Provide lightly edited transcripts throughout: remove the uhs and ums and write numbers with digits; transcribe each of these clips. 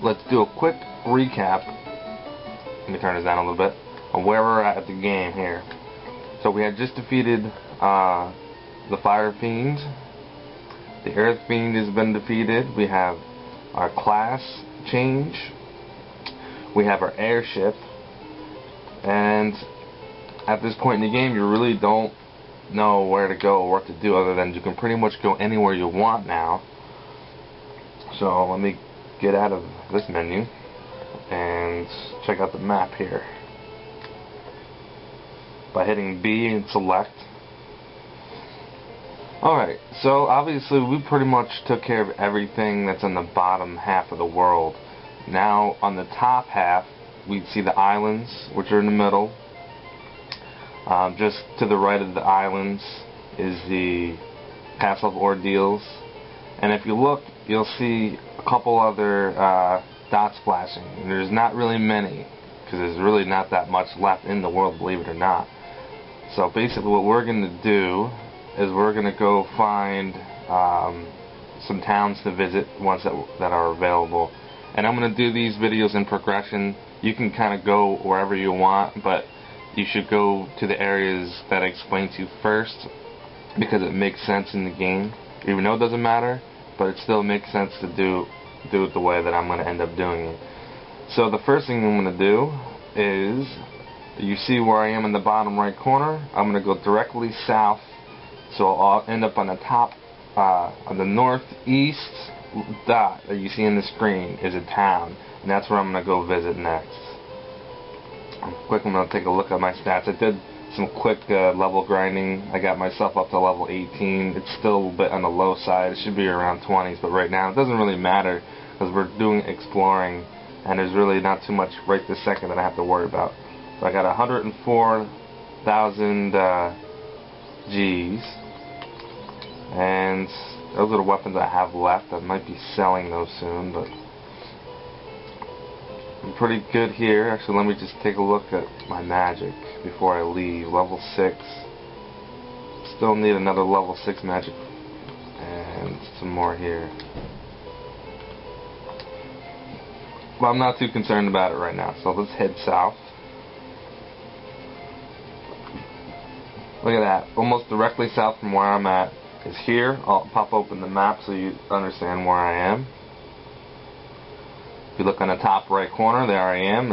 let's do a quick recap. Let me turn this down a little bit on where we're at the game here. So we had just defeated the Fire Fiend. The Earth Fiend has been defeated. We have our class change. We have our airship. And at this point in the game, you really don't know where to go or what to do, other than you can pretty much go anywhere you want now. So let me get out of this menu and check out the map here by hitting B and select. Alright, so obviously we pretty much took care of everything that's in the bottom half of the world. Now on the top half we see the islands, which are in the middle. Just to the right of the islands is the Castle of Ordeals, and if you look, you'll see a couple other dots flashing. There's not really many, because there's really not that much left in the world, believe it or not. So basically what we're going to do is we're going to go find some towns to visit, ones that are available. And I'm going to do these videos in progression. You can kind of go wherever you want, but you should go to the areas that I explain to you first, because it makes sense in the game. Even though it doesn't matter, but it still makes sense to do it the way that I'm going to end up doing it. So the first thing I'm going to do is, you see where I am in the bottom right corner. I'm going to go directly south, so I'll end up on the top, on the northeast dot that you see in the screen is a town, and that's where I'm going to go visit next. Quick, I'm going to take a look at my stats. I did some quick level grinding. I got myself up to level 18. It's still a little bit on the low side. It should be around 20s, but right now it doesn't really matter because we're doing exploring, and there's really not too much right this second that I have to worry about. So I got 104,000 G's, and those are the weapons I have left. I might be selling those soon, but I'm pretty good here. Actually, let me just take a look at my magic before I leave. Level 6. Still need another level 6 magic and some more here. Well, I'm not too concerned about it right now, so let's head south. Look at that. Almost directly south from where I'm at is here. I'll pop open the map so you understand where I am. If you look on the top right corner, there I am.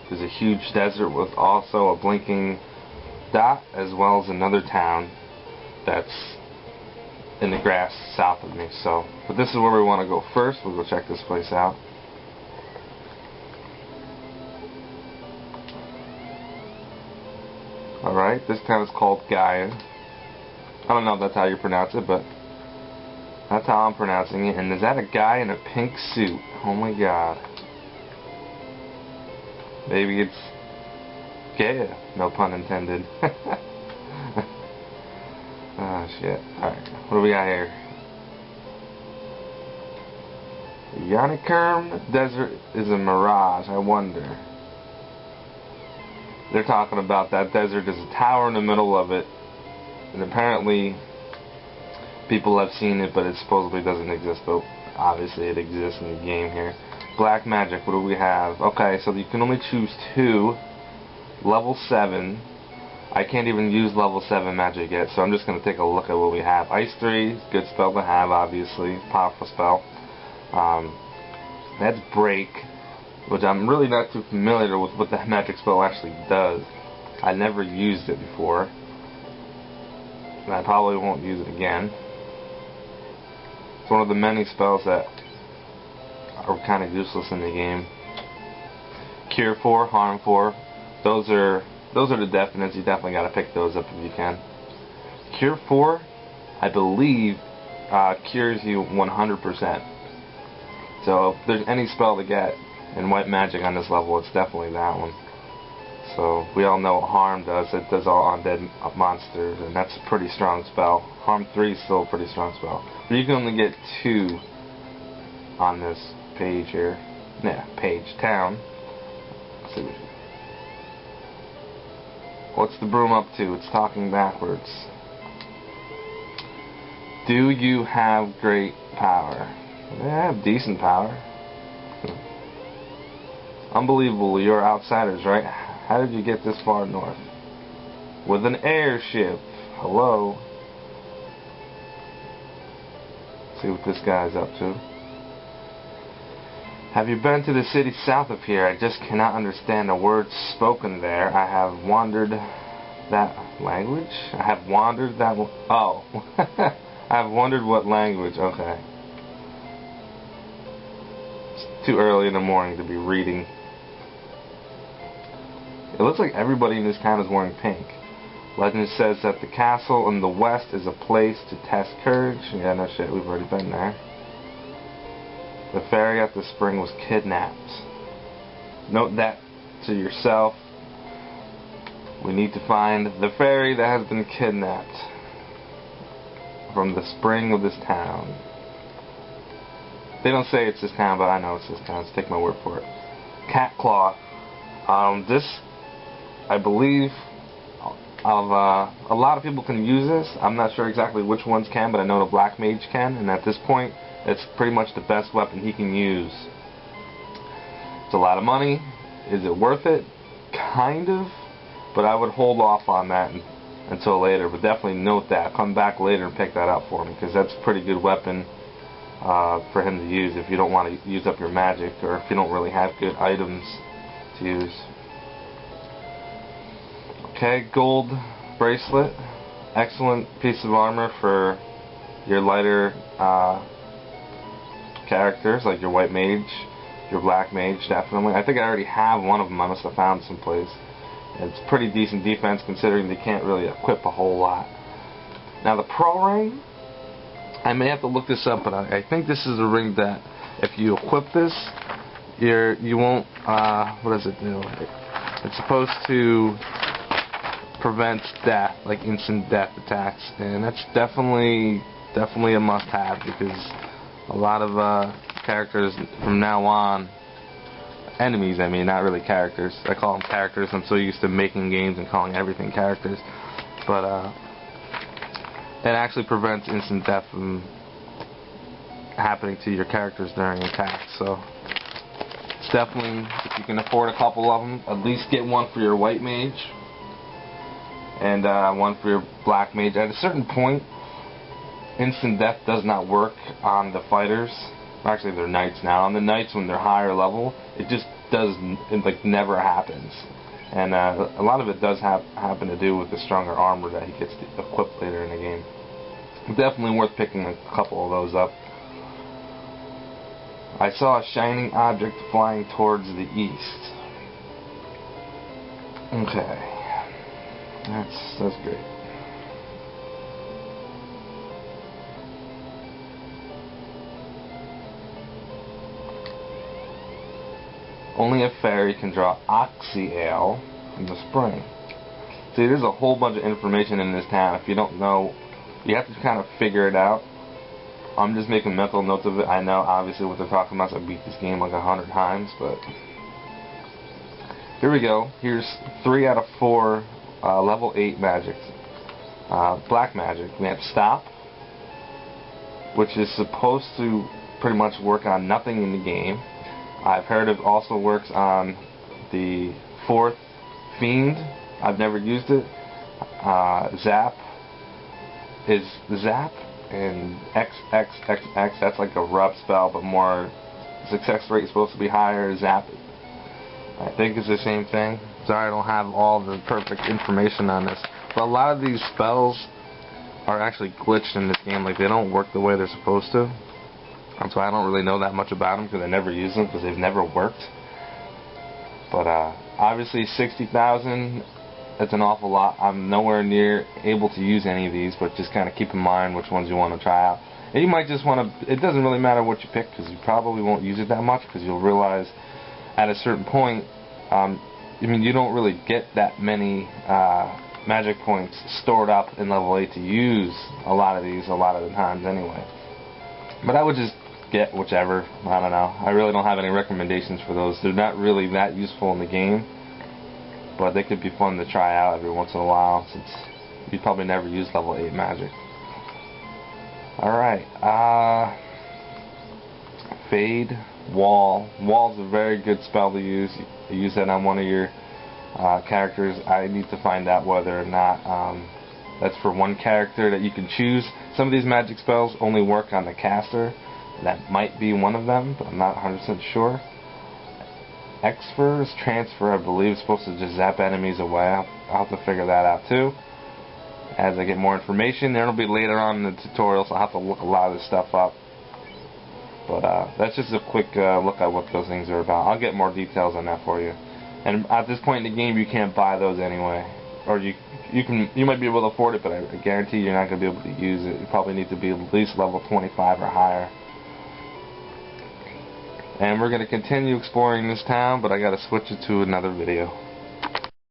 There's a huge desert with also a blinking dot, as well as another town that's in the grass south of me. So, but this is where we want to go first. We'll go check this place out. Alright, this town is called Gaia. I don't know if that's how you pronounce it, but that's how I'm pronouncing it. And is that a guy in a pink suit? Oh my god. Maybe it's gay, no pun intended. Oh shit. Alright, what do we got here? Yonikerm Desert is a mirage, I wonder. They're talking about that desert. There's a tower in the middle of it, and apparently people have seen it, but it supposedly doesn't exist, but obviously it exists in the game here. Black magic, what do we have? Okay, so you can only choose 2. Level 7. I can't even use level 7 magic yet, so I'm just going to take a look at what we have. Ice 3, good spell to have, obviously. Powerful spell. That's Break, which I'm really not too familiar with what that magic spell actually does. I never used it before, and I probably won't use it again. It's one of the many spells that are kind of useless in the game. Cure 4, Harm 4. Those are the definites. You definitely got to pick those up if you can. Cure 4, I believe, cures you 100%. So if there's any spell to get in white magic on this level, it's definitely that one. So we all know what Harm does. It does all undead monsters, and that's a pretty strong spell. Harm 3 is still a pretty strong spell. But you can only get 2 on this page here. Yeah, page, town. Let's see what's the broom up to? It's talking backwards. Do you have great power? I have decent power. Unbelievable, you're outsiders, right? How did you get this far north? With an airship. Hello. See what this guy's up to. Have you been to the city south of here? I just cannot understand a word spoken there. I have wandered that language? I have wandered that... Oh. I have wondered what language. Okay. It's too early in the morning to be reading. It looks like everybody in this town is wearing pink. Legend says that the castle in the west is a place to test courage. Yeah, no shit, we've already been there. The fairy at the spring was kidnapped. Note that to yourself. We need to find the fairy that has been kidnapped from the spring of this town. They don't say it's this town, but I know it's this town, so take my word for it. Cat Claw. This, I believe, a lot of people can use this. I'm not sure exactly which ones can, but I know the Black Mage can, and at this point, it's pretty much the best weapon he can use. It's a lot of money. Is it worth it? Kind of, but I would hold off on that until later. But definitely note that. Come back later and pick that up for me, because that's a pretty good weapon for him to use if you don't want to use up your magic, or if you don't really have good items to use. Okay, gold bracelet. Excellent piece of armor for your lighter characters, like your white mage, your black mage, definitely. I think I already have one of them. I must have found someplace. It's pretty decent defense considering they can't really equip a whole lot. Now the Pro Ring, I may have to look this up, but I think this is a ring that if you equip this, you won't, what does it do? It's supposed to prevent death, like instant death attacks, and that's definitely a must-have, because a lot of characters from now on, enemies I mean, not really characters, I call them characters, I'm so used to making games and calling everything characters, but it actually prevents instant death from happening to your characters during attacks. So it's definitely, if you can afford a couple of them, at least get one for your white mage and one for your black mage. At a certain point, instant death does not work on the fighters. Actually, they're knights now. On the knights, when they're higher level, it just like never happens. And a lot of it does happen to do with the stronger armor that he gets equipped later in the game. Definitely worth picking a couple of those up. I saw a shining object flying towards the east. Okay. That's great. Only a fairy can draw oxyale from the spring. See, there's a whole bunch of information in this town. If you don't know, you have to kind of figure it out. I'm just making mental notes of it. I know, obviously, what they're talking about. So I beat this game like 100 times, but here we go. Here's 3 out of 4 level 8 magic. Black magic. We have Stop, which is supposed to pretty much work on nothing in the game. I've heard it also works on the 4th Fiend. I've never used it. Zap is Zap, and XXXX, that's like a rub spell, but more success rate is supposed to be higher. Zap, I think, is the same thing. Sorry, I don't have all the perfect information on this, but a lot of these spells are actually glitched in this game. Like, they don't work the way they're supposed to. So I don't really know that much about them because I never use them because they've never worked. But obviously 60,000, that's an awful lot. I'm nowhere near able to use any of these, but just kind of keep in mind which ones you want to try out. And you might just want to, it doesn't really matter what you pick because you probably won't use it that much because you'll realize at a certain point, I mean, you don't really get that many magic points stored up in level 8 to use a lot of these a lot of the times anyway. But I would just get whichever. I don't know. I really don't have any recommendations for those. They're not really that useful in the game, but they could be fun to try out every once in a while since you probably never use level 8 magic. Alright. Fade. Wall. Wall's a very good spell to use. You use that on one of your characters. I need to find out whether or not that's for one character that you can choose. Some of these magic spells only work on the caster. That might be one of them, but I'm not 100% sure. Xfer is transfer, I believe, is supposed to just zap enemies away. I'll have to figure that out too. As I get more information, there will be later on in the tutorial, so I'll have to look a lot of this stuff up. But that's just a quick look at what those things are about. I'll get more details on that for you. And at this point in the game, you can't buy those anyway, or you might be able to afford it, but I guarantee you're not going to be able to use it. You probably need to be at least level 25 or higher. And we're going to continue exploring this town, but I got to switch it to another video.